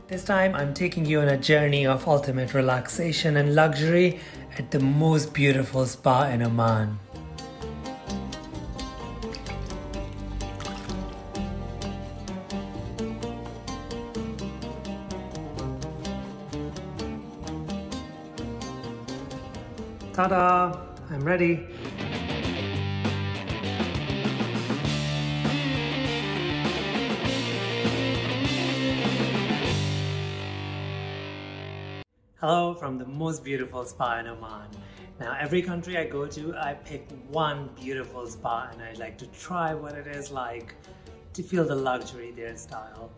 This time I'm taking you on a journey of ultimate relaxation and luxury at the most beautiful spa in Oman. Ta-da! I'm ready. Hello from the most beautiful spa in Oman. Now every country I go to, I pick one beautiful spa and I like to try what it is like to feel the luxury, their style.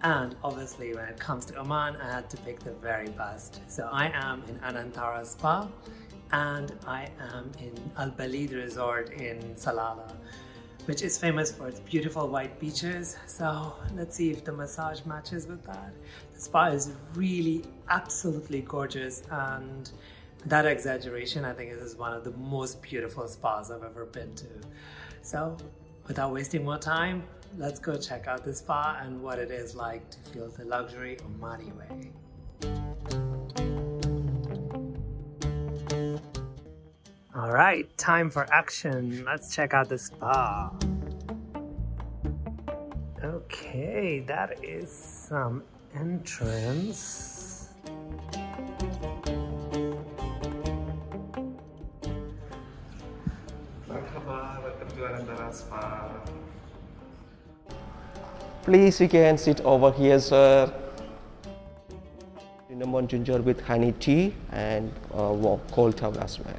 And obviously when it comes to Oman, I had to pick the very best. So I am in Anantara Spa and I am in Baleed resort in Salalah, which is famous for its beautiful white beaches. So let's see if the massage matches with that. The spa is really absolutely gorgeous, and without exaggeration, I think this is one of the most beautiful spas I've ever been to. So without wasting more time, let's go check out the spa and what it is like to feel the luxury Omani way. All right, time for action. Let's check out the spa. Okay, that is some entrance. Welcome to Anantara Spa. Please, you can sit over here, sir. Cinnamon ginger with honey tea and warm cold towel as well.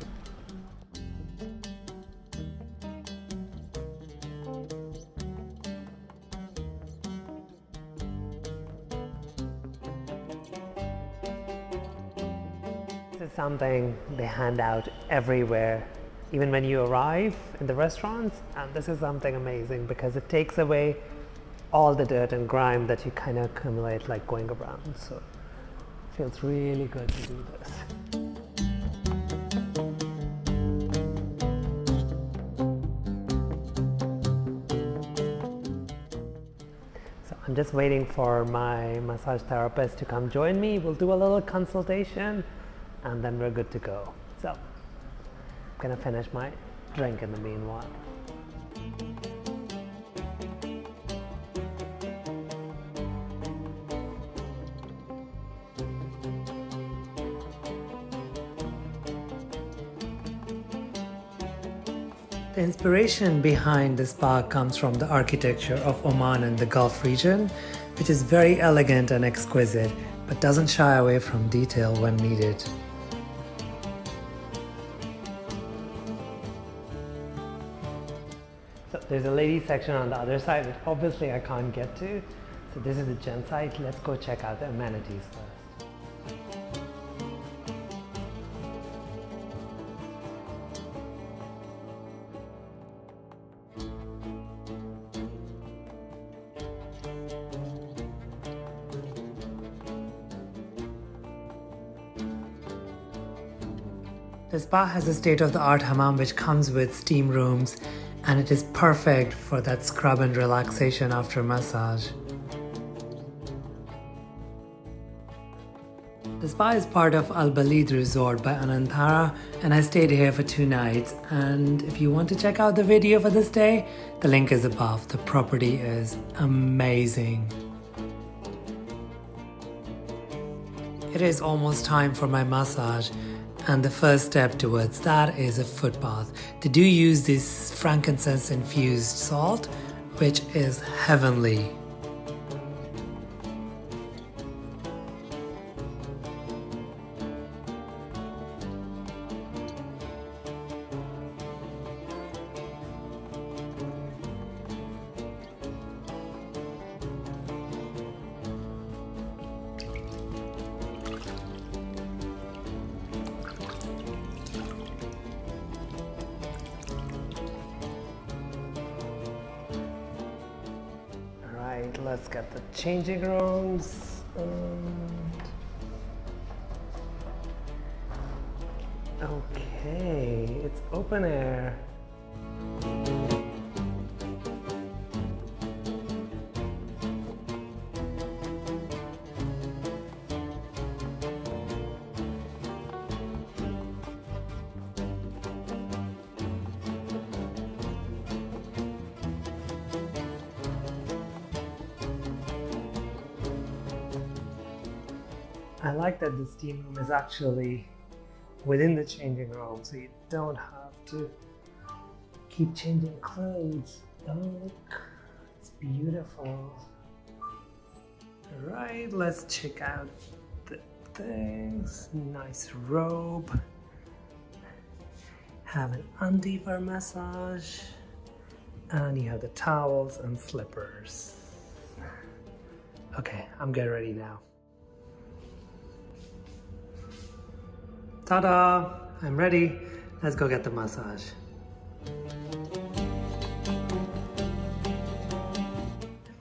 This is something they hand out everywhere, even when you arrive in the restaurants, and this is something amazing because it takes away all the dirt and grime that you kind of accumulate like going around. So it feels really good to do this. So I'm just waiting for my massage therapist to come join me. We'll do a little consultation and then we're good to go. So I'm gonna finish my drink in the meanwhile. The inspiration behind the spa comes from the architecture of Oman and the Gulf region, which is very elegant and exquisite, but doesn't shy away from detail when needed. So there's a ladies section on the other side, which obviously I can't get to. So this is the gents side. Let's go check out the amenities first. The spa has a state-of-the-art hammam which comes with steam rooms, and it is perfect for that scrub and relaxation after massage. The spa is part of Baleed resort by Anantara, and I stayed here for 2 nights. And if you want to check out the video for this day, the link is above. The property is amazing. It is almost time for my massage, and the first step towards that is a foot bath. They do use this frankincense infused salt, which is heavenly. Let's get the changing rooms. Okay, it's open air. I like that the steam room is actually within the changing room, so you don't have to keep changing clothes. Oh, look, it's beautiful. Alright, let's check out the things. Nice robe. Have an undie for massage. And you have the towels and slippers. Okay, I'm getting ready now. Ta-da! I'm ready. Let's go get the massage. The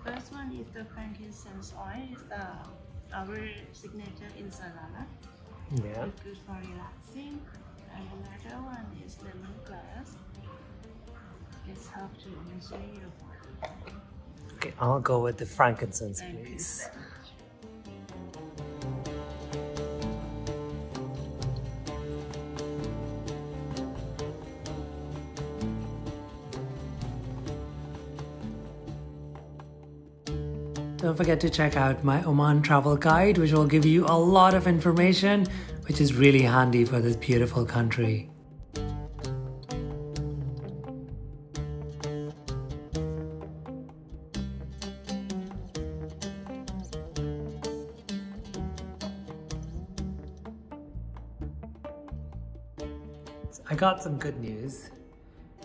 first one is the frankincense oil. It's our signature in Salalah. Yeah. It's good for relaxing. And another one is lemongrass. It's help to massage your body. Okay, I'll go with the frankincense, Thank you please. so much. Don't forget to check out my Oman travel guide, which will give you a lot of information, which is really handy for this beautiful country. So I got some good news.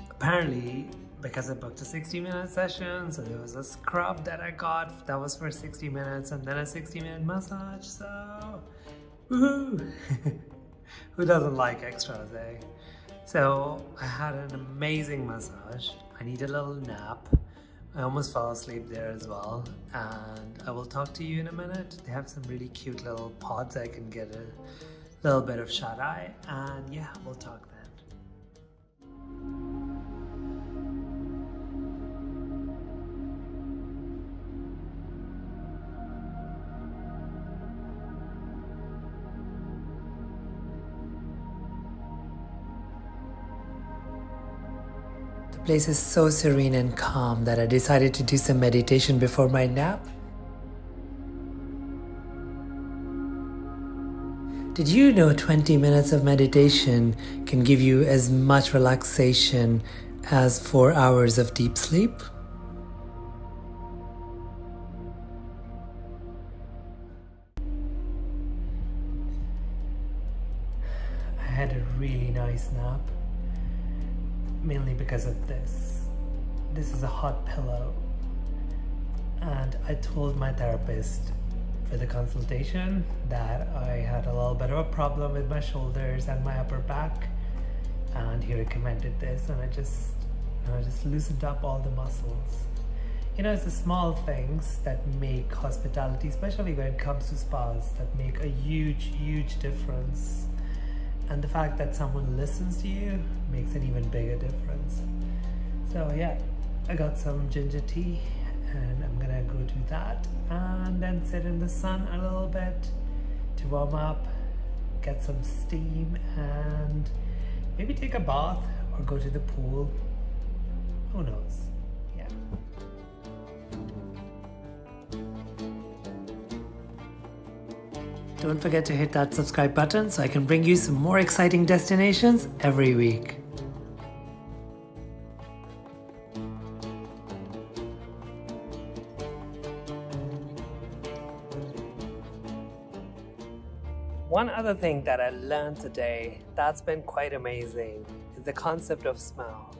Apparently, because I booked a 60-minute session, so there was a scrub that I got that was for 60 minutes and then a 60-minute massage, so woohoo! Who doesn't like extras, eh? So I had an amazing massage. I need a little nap. I almost fell asleep there as well, and I will talk to you in a minute. They have some really cute little pods. I can get a little bit of shut-eye, and yeah, we'll talk then. The place is so serene and calm that I decided to do some meditation before my nap. Did you know 20 minutes of meditation can give you as much relaxation as 4 hours of deep sleep? I had a really nice nap. Mainly because of this. This is a hot pillow, and I told my therapist for the consultation that I had a little bit of a problem with my shoulders and my upper back, and he recommended this, and I just loosened up all the muscles. You know, it's the small things that make hospitality, especially when it comes to spas, that make a huge difference. And the fact that someone listens to you makes an even bigger difference. So yeah, I got some ginger tea and I'm gonna go do that and then sit in the sun a little bit to warm up, get some steam, and maybe take a bath or go to the pool. Who knows? Yeah. Don't forget to hit that subscribe button so I can bring you some more exciting destinations every week. One other thing that I learned today that's been quite amazing is the concept of smell.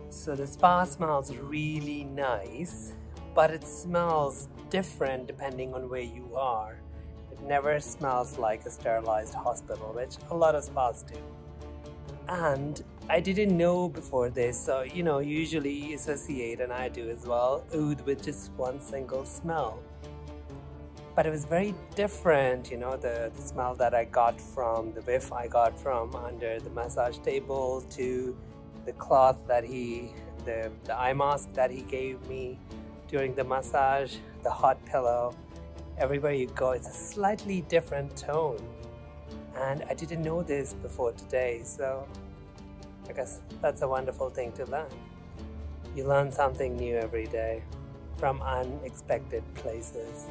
So the spa smells really nice, but it smells different depending on where you are. It never smells like a sterilized hospital, which a lot of spas do. And I didn't know before this, so you usually associate, and I do as well, oud with just one single smell. But it was very different, the smell that I got from, the whiff I got from under the massage table, to the cloth that the eye mask that he gave me during the massage, the hot pillow. Everywhere you go, it's a slightly different tone. And I didn't know this before today, so I guess that's a wonderful thing to learn. You learn something new every day from unexpected places.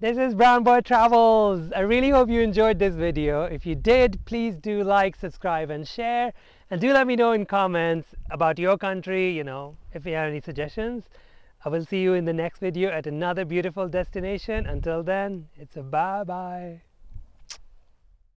This is Brown Boy Travels. I really hope you enjoyed this video. If you did, please do like, subscribe and share. And do let me know in comments about your country, you know, if you have any suggestions. I will see you in the next video at another beautiful destination. Until then, it's a bye-bye.